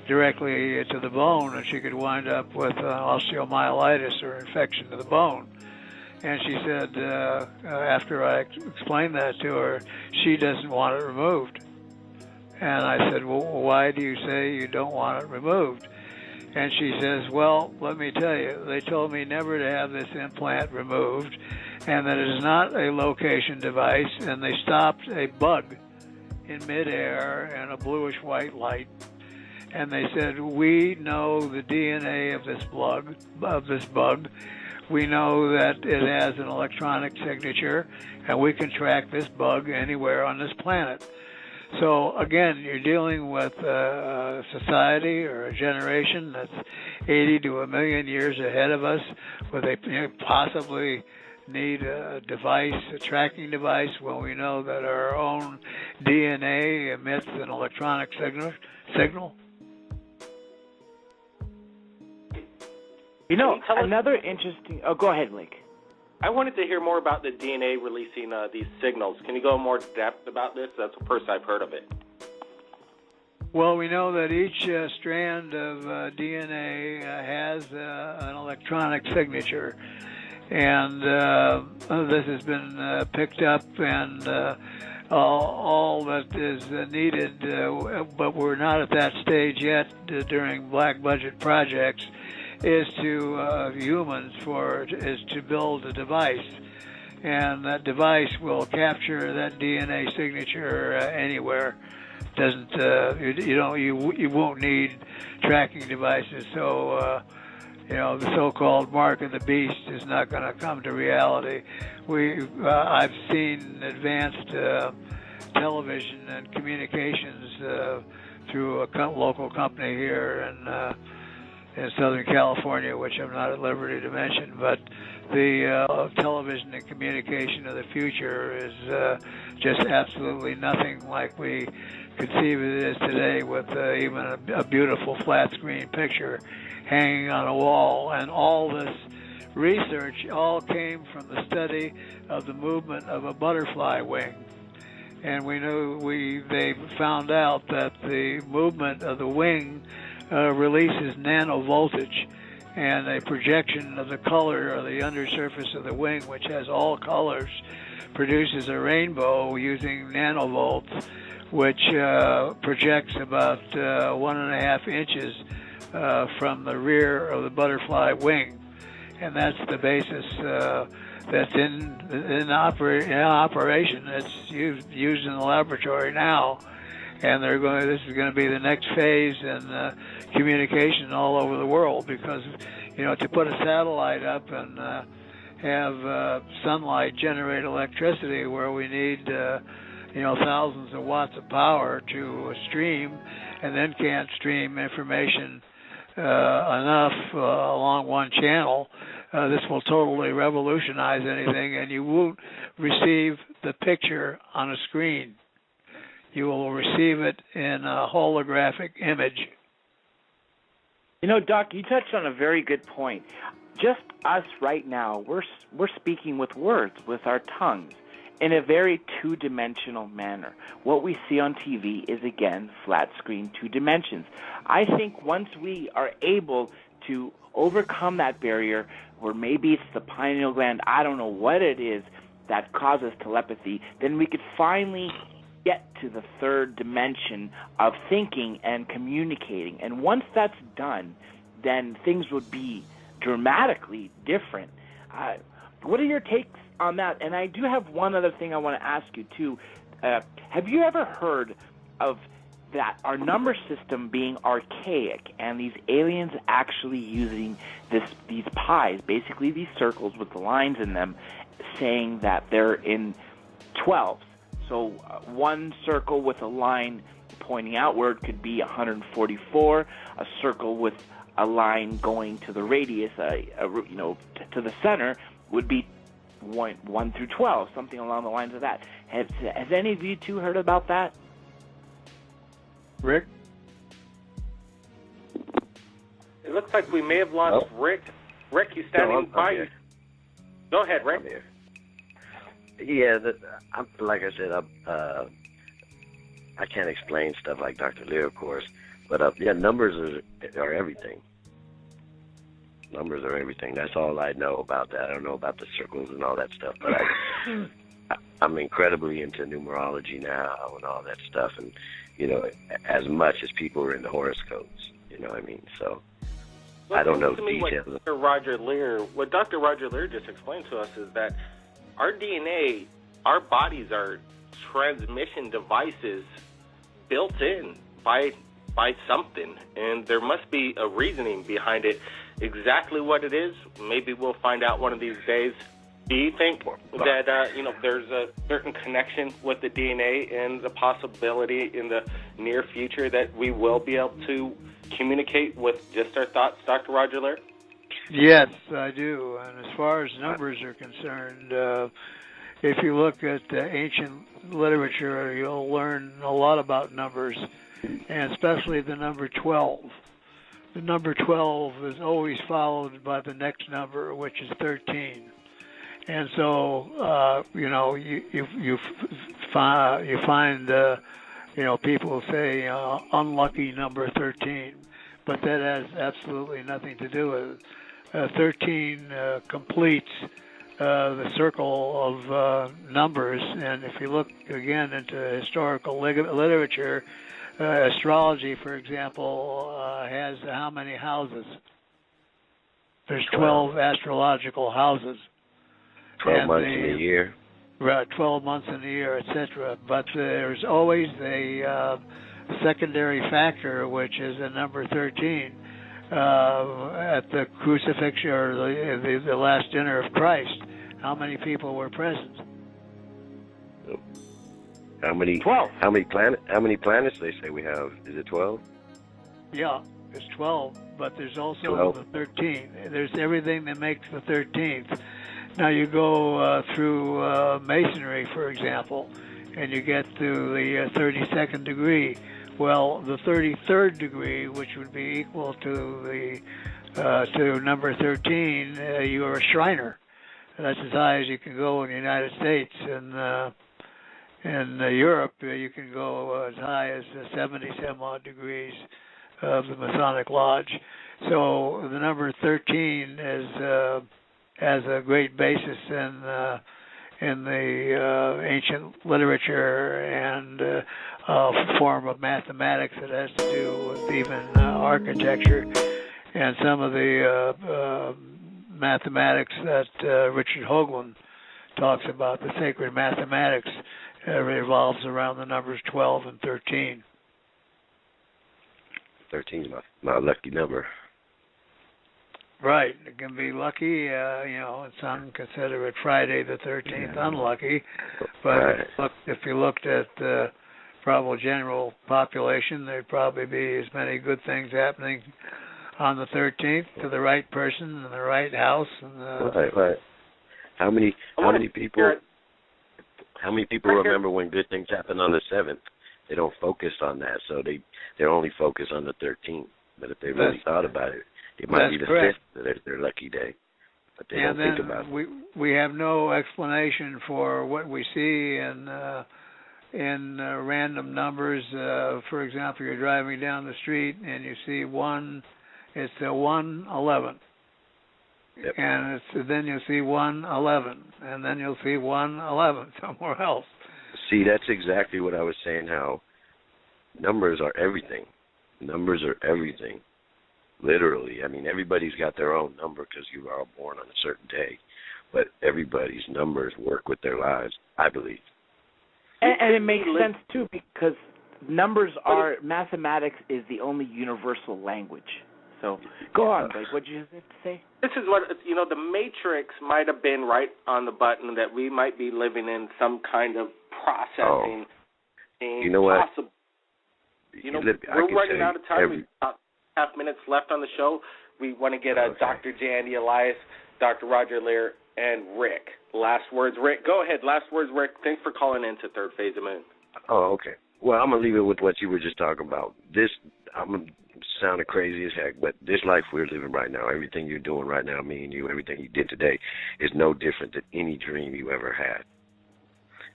directly to the bone, and she could wind up with osteomyelitis or infection to the bone. And she said, after I explained that to her, she doesn't want it removed. And I said, well, why do you say you don't want it removed? And she says, well, let me tell you, they told me never to have this implant removed, and that it is not a location device, and they stopped a bug in midair and a bluish-white light. And they said, we know the DNA of this bug. We know that it has an electronic signature, and we can track this bug anywhere on this planet. So, again, you're dealing with a society or a generation that's 80 to 1 million years ahead of us, where they possibly need a device, a tracking device, when we know that our own DNA emits an electronic signal. You know, another interesting... Oh, go ahead, Blake. I wanted to hear more about the DNA releasing these signals. Can you go in more depth about this? That's the first I've heard of it. Well, we know that each strand of DNA has an electronic signature, and this has been picked up, and all that is needed, but we're not at that stage yet during black budget projects, is to humans is to build a device, and that device will capture that DNA signature anywhere. Doesn't you won't need tracking devices. So the so-called mark of the beast is not going to come to reality. I've seen advanced television and communications through a local company here in Southern California, which I'm not at liberty to mention, but the television and communication of the future is just absolutely nothing like we conceive it is today, with even a beautiful flat screen picture hanging on a wall. And all this research all came from the study of the movement of a butterfly wing. And they found out that the movement of the wing releases nanovoltage, and a projection of the color of the undersurface of the wing, which has all colors, produces a rainbow using nanovolts, which projects about 1.5 inches from the rear of the butterfly wing. And that's the basis that's in operation. It's used in the laboratory now. And this is going to be the next phase in communication all over the world, because, to put a satellite up and have sunlight generate electricity where we need, thousands of watts of power to stream, and then can't stream information enough along one channel, this will totally revolutionize anything, and you won't receive the picture on a screen. you will receive it in a holographic image. You know, Doc, you touched on a very good point. Just us right now, we're speaking with words, with our tongues, in a very two-dimensional manner. What we see on TV is, again, flat screen, 2 dimensions. I think once we are able to overcome that barrier, or maybe it's the pineal gland, I don't know what it is that causes telepathy, then we could finally get to the 3rd dimension of thinking and communicating. And once that's done, then things would be dramatically different. What are your takes on that? And I do have one other thing I want to ask you, too. Have you ever heard of that our number system being archaic and these aliens actually using these pies, basically these circles with the lines in them, saying that they're in 12s? So one circle with a line pointing outward could be 144. A circle with a line going to the radius, to the center, would be 1 through 12, something along the lines of that. Has any of you two heard about that? Rick? It looks like we may have lost Rick. Rick, you standing by? I'm Go ahead, Rick. I'm here. Yeah, like I said, I can't explain stuff like Dr. Lear, of course, but numbers are everything. Numbers are everything. That's all I know about that. I don't know about the circles and all that stuff, but I'm incredibly into numerology now and all that stuff, and as much as people are into horoscopes. You know what I mean? So I don't know details. What Dr. Roger Lear just explained to us is that our DNA, our bodies are transmission devices built in by something, and there must be a reasoning behind it. Exactly what it is, maybe we'll find out one of these days. Do you think that there's a certain connection with the DNA and the possibility in the near future that we will be able to communicate with just our thoughts, Dr. Roger Lear? Yes, I do. And as far as numbers are concerned, if you look at ancient literature, you'll learn a lot about numbers, and especially the number 12. The number 12 is always followed by the next number, which is 13. And so, you find people say unlucky number 13, but that has absolutely nothing to do with it. 13 completes the circle of numbers, and if you look again into historical literature, astrology, for example, has how many houses? There's 12 astrological houses. 12 months in a year. Right, 12 months in a year, etc. But there's always a secondary factor, which is the number 13. At the crucifixion or the last dinner of Christ, how many people were present? How many? 12. How many planets they say we have? Is it 12? Yeah, it's 12. But there's also 12. the 13. There's everything that makes the 13th. Now you go through Masonry, for example, and you get to the 32nd degree. Well, the 33rd degree, which would be equal to to number 13, you are a Shriner. That's as high as you can go in the United States. And in Europe, you can go as high as 70-some-odd degrees of the Masonic Lodge. So the number 13 has a great basis in the ancient literature and a form of mathematics that has to do with even architecture, and some of the mathematics that Richard Hoagland talks about, the sacred mathematics, revolves around the numbers 12 and 13. 13 is my lucky number. Right. It can be lucky, and some consider it Friday the 13th unlucky. But if you looked at the probable general population, there'd probably be as many good things happening on the 13th to the right person in the right house. And, right. How many people remember when good things happened on the 7th? they don't focus on that, so they're only focused on the 13th. But if they really thought about it, it might be the 5th that is their lucky day. But they don't think about it. We have no explanation for what we see in random numbers. For example, you're driving down the street and you see it's the 111. Yep. And then you'll see 111, and then you'll see 111 somewhere else. See, that's exactly what I was saying, how numbers are everything. Numbers are everything, literally. I mean, everybody's got their own number because you are all born on a certain day, but everybody's numbers work with their lives, I believe. And it makes sense, too, because mathematics is the only universal language. So go on, Blake. What did you have to say? This is what, the Matrix might have been right on the button, that we might be living in some kind of processing. You know what? We're running out of time. We've got 5 minutes left on the show. We want to get Dr. Jandy Elias, Dr. Roger Lear, and Rick. Last words, Rick. Go ahead. Last words, Rick. Thanks for calling in to Third Phase of Moon. Oh, okay. Well, I'm going to leave it with what you were just talking about. I'm sounding crazy as heck, but this life we're living right now, everything you're doing right now, me and you, everything you did today, is no different than any dream you ever had.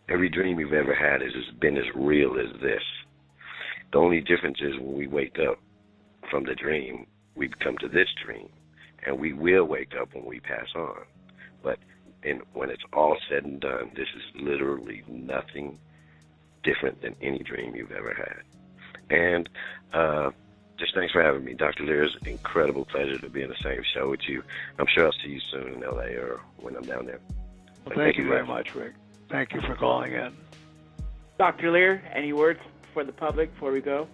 Every dream you've ever had has been as real as this. The only difference is when we wake up from the dream, we come to this dream, and we will wake up when we pass on. But when it's all said and done, this is literally nothing different than any dream you've ever had. And just thanks for having me, Dr. Lear. It's an incredible pleasure to be in the same show with you. I'm sure I'll see you soon in L.A. or when I'm down there. Well, thank you very much, Rick. Thank you for calling in. Dr. Lear, any words for the public before we go?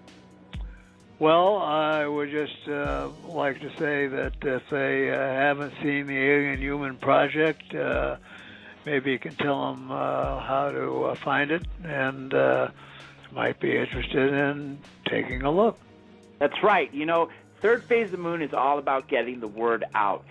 Well, I would just like to say that if they haven't seen the Alien Human Project, maybe you can tell them how to find it, and might be interested in taking a look. That's right. Third Phase of the Moon is all about getting the word out,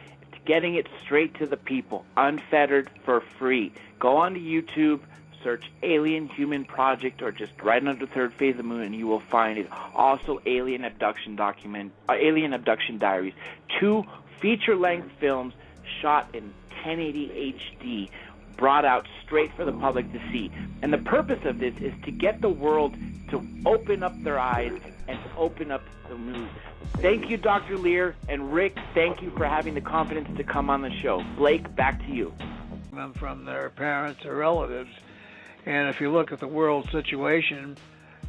getting it straight to the people, unfettered, for free. Go onto YouTube, search Alien Human Project, or just right under Third Phase of the Moon, and you will find it. Also, Alien Abduction Diaries, 2 feature-length films shot in 1080 HD, brought out straight for the public to see. And the purpose of this is to get the world to open up their eyes and to open up the moon. Thank you, Dr. Lear, and Rick, thank you for having the confidence to come on the show. Blake, back to you. Them from their parents or relatives. And if you look at the world situation,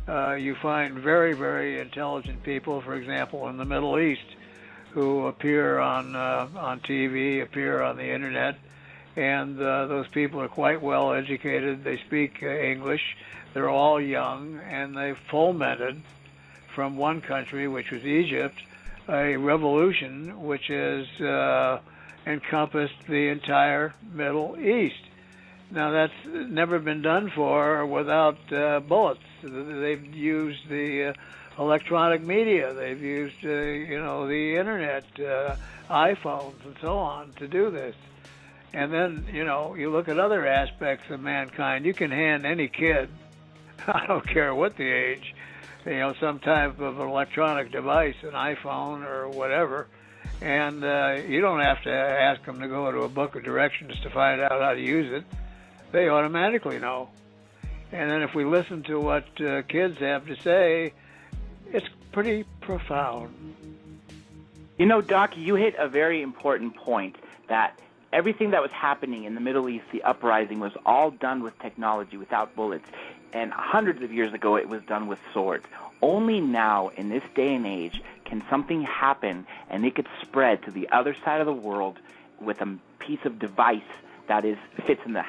you find very, very intelligent people, for example, in the Middle East, who appear on TV, appear on the Internet, and those people are quite well educated. They speak English. They're all young, and they fomented from one country, which was Egypt, a revolution which has encompassed the entire Middle East. Now, that's never been done without bullets. They've used the electronic media. They've used, the Internet, iPhones, and so on to do this. And then, you look at other aspects of mankind. You can hand any kid, I don't care what the age, some type of electronic device, an iPhone or whatever, and you don't have to ask them to go to a book of directions to find out how to use it. They automatically know. And then if we listen to what kids have to say, it's pretty profound. Doc, you hit a very important point, that everything that was happening in the Middle East, the uprising, was all done with technology, without bullets. And hundreds of years ago, it was done with swords. Only now, in this day and age, can something happen and it could spread to the other side of the world with a piece of device that fits in the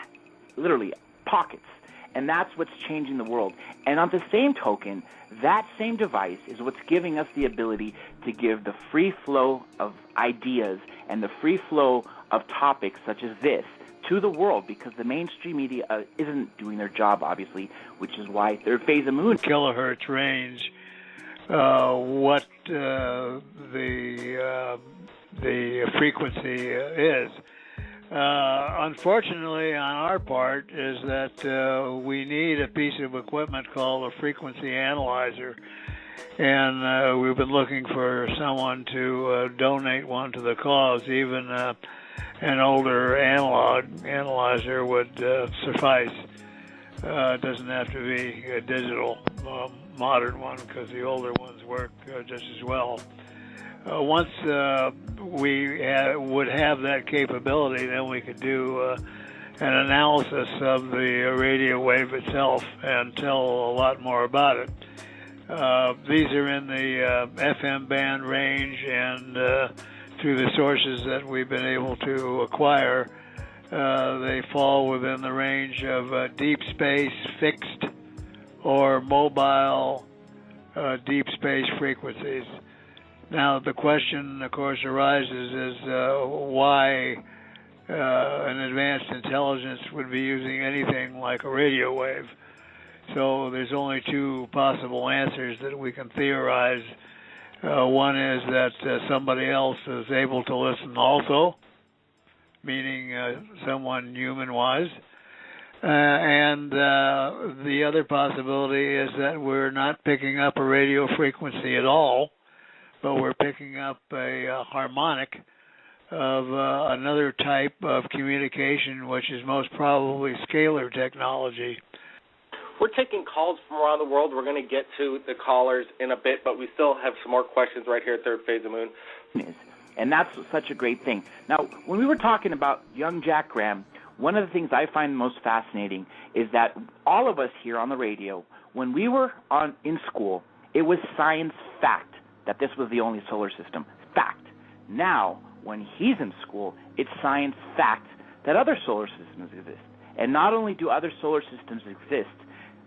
literally pockets. And that's what's changing the world. And on the same token, that same device is what's giving us the ability to give the free flow of ideas and the free flow of topics such as this to the world, because the mainstream media isn't doing their job, obviously, which is why Third Phase of Moon. Kilohertz range, what the frequency is. Unfortunately, on our part, is that we need a piece of equipment called a frequency analyzer, and we've been looking for someone to donate one to the cause. Even an older analog analyzer would suffice. It doesn't have to be a digital modern one, because the older ones work just as well. Once we would have that capability, then we could do an analysis of the radio wave itself and tell a lot more about it. These are in the FM band range, and through the sources that we've been able to acquire, they fall within the range of deep space fixed or mobile deep space frequencies. Now, the question, of course, arises is why an advanced intelligence would be using anything like a radio wave. So there's only two possible answers that we can theorize. One is that somebody else is able to listen also, meaning someone human-wise. And the other possibility is that we're not picking up a radio frequency at all, but we're picking up a harmonic of another type of communication, which is most probably scalar technology. We're taking calls from around the world. We're going to get to the callers in a bit, but we still have some more questions right here at Third Phase of Moon. And that's such a great thing. Now, when we were talking about young Jack Graham, one of the things I find most fascinating is that all of us here on the radio, when we were in school, it was science fact that this was the only solar system. Fact. Now, when he's in school, it's science fact that other solar systems exist. And not only do other solar systems exist,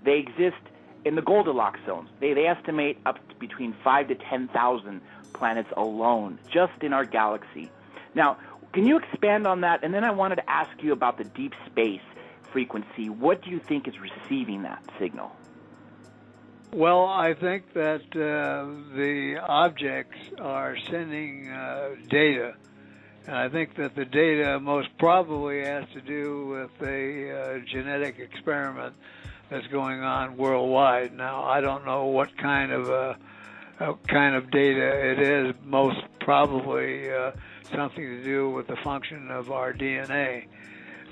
they exist in the Goldilocks zones. They estimate up to between 5,000 to 10,000 planets alone, just in our galaxy. Now, can you expand on that? And then I wanted to ask you about the deep space frequency. What do you think is receiving that signal? Well, I think that the objects are sending data. And I think that the data most probably has to do with a genetic experiment that's going on worldwide. Now, I don't know what kind of data it is. Most probably something to do with the function of our DNA.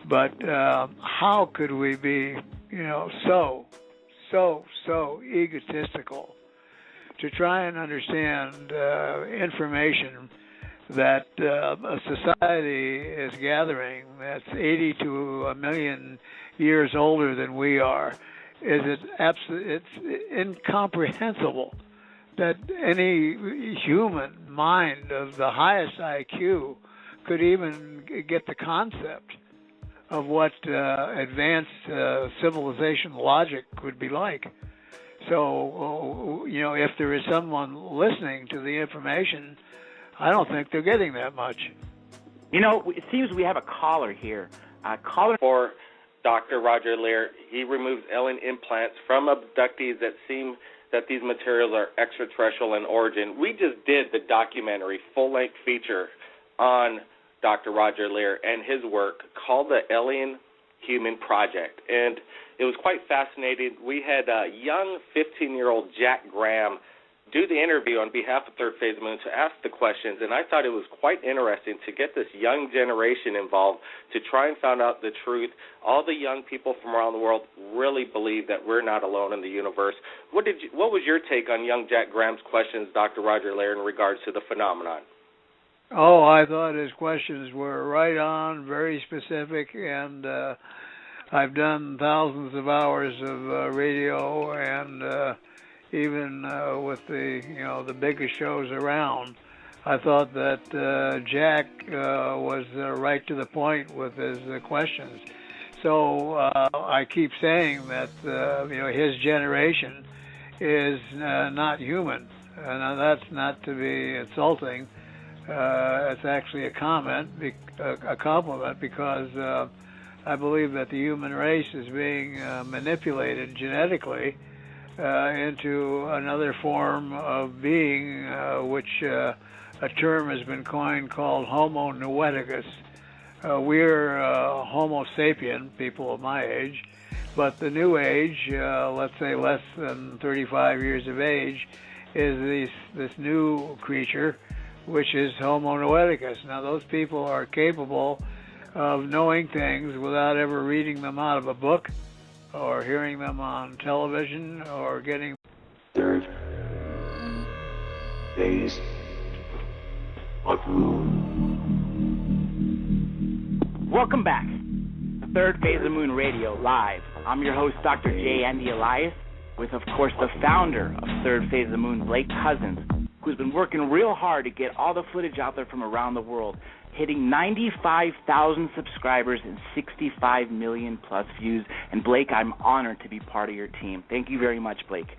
But how could we be, so egotistical to try and understand information that a society is gathering that's 80 to a million years older than we are? It's incomprehensible that any human mind of the highest IQ could even get the concept of what advanced civilization logic would be like. So, if there is someone listening to the information, I don't think they're getting that much. It seems we have a caller here. Caller for Dr. Roger Lear. He removes alien implants from abductees that seem that these materials are extraterrestrial in origin. We just did the documentary full-length feature on Dr. Roger Lear and his work called the Alien Human Project, and it was quite fascinating. We had young 15-year-old Jack Graham do the interview on behalf of Third Phase Moon to ask the questions, and I thought it was quite interesting to get this young generation involved to try and find out the truth. All the young people from around the world really believe that we're not alone in the universe. What was your take on young Jack Graham's questions, Dr. Roger Lear, in regards to the phenomenon? Oh, I thought his questions were right on, very specific, and I've done thousands of hours of radio, and even with the biggest shows around, I thought that Jack was right to the point with his questions. So I keep saying that his generation is not human, and that's not to be insulting. It's actually a compliment, because I believe that the human race is being manipulated genetically into another form of being, which a term has been coined called Homo noeticus, We're Homo sapien, people of my age, but the new age, let's say less than 35 years of age, is this new creature, which is Homo noeticus. Now, those people are capable of knowing things without ever reading them out of a book or hearing them on television or getting... Third phase of moon. Welcome back to Third Phase of Moon Radio Live. I'm your host, Dr. J. Andy Elias, with, of course, the founder of Third Phase of Moon, Blake Cousins, who's been working real hard to get all the footage out there from around the world, hitting 95,000 subscribers and 65 million plus views. And Blake, I'm honored to be part of your team. Thank you very much, Blake.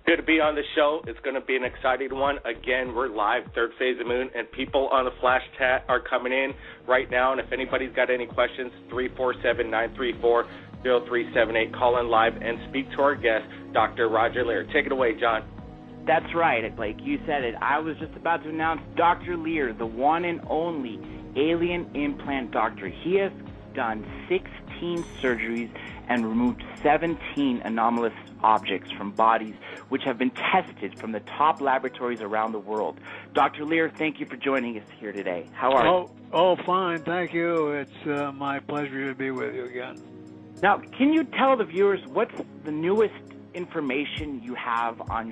Good to be on the show. It's going to be an exciting one. Again, we're live, Third Phase of Moon, and people on the flash chat are coming in right now. And if anybody's got any questions, 347-934-0378. Call in live and speak to our guest, Dr. Roger Lear. Take it away, John. That's right, Blake. You said it. I was just about to announce Dr. Lear, the one and only alien implant doctor. He has done 16 surgeries and removed 17 anomalous objects from bodies which have been tested from the top laboratories around the world. Dr. Lear, thank you for joining us here today. How are you? Oh, fine. Thank you. It's my pleasure to be with you again. Now, can you tell the viewers what's the newest information you have on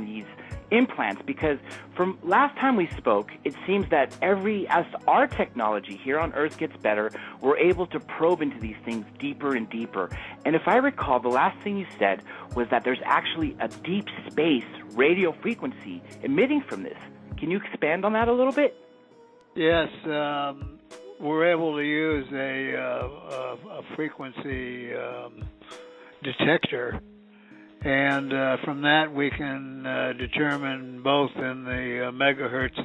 these implants? Because from last time we spoke, it seems that as our technology here on Earth gets better, we're able to probe into these things deeper and deeper. And if I recall, the last thing you said was that there's actually a deep space radio frequency emitting from this. Can you expand on that a little bit? Yes, we're able to use a frequency detector. And from that, we can determine both in the megahertz